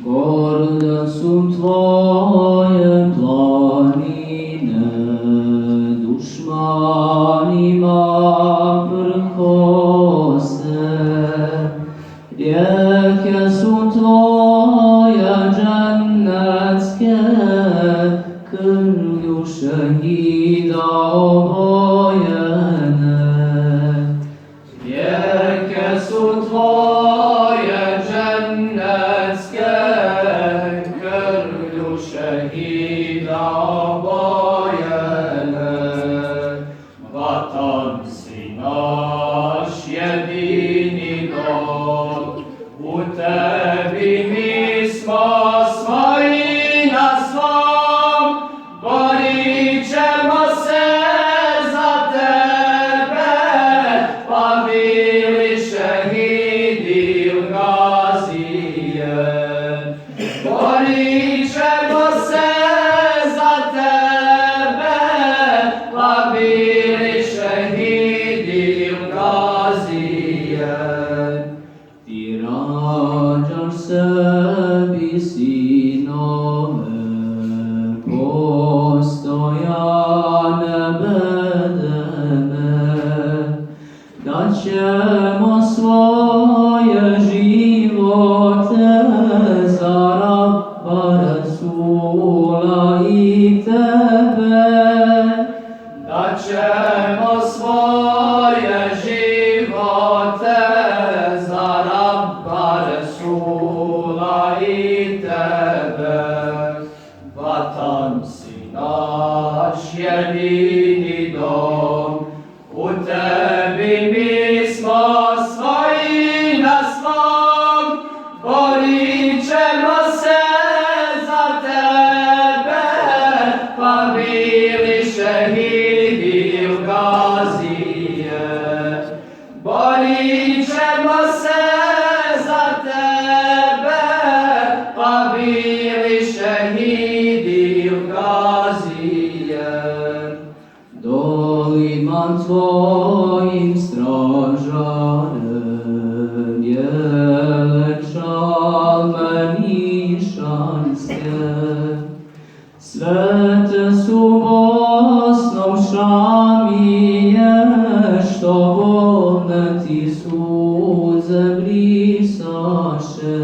Горда su tvoje planine, dušmanima prkose. Rijeke su tvoje džennetske, krvlju šehida obojene. Rijeke su tvoje džennetske, krvlju šehida obojene. Vatan si naš jedini dom, u tebi mi smo svoji na svom, borit ćemo se za tebe, pa bili šehidi il gazije. Borit ćemo se za tebe, pa bili šehidi il gazije. Ti rađaš sebi sinove, postojane bedeme, da ćemo svoje živote za Rabba Rasula i tebe, da ćemo svoje živote za Rabba Rasula i tebe. Vatan si naš jedini dom, u tebi mi smo svoji na svom, borit ćemo se za tebe, pa bili šehidi il gazije. Borit ćemo se za tebe, pa bili šehidi il gazije. Dolima tvojim stražarem jele čalme nišanske, svete su Bosnom Šamije, što bolne ti suze brisaše.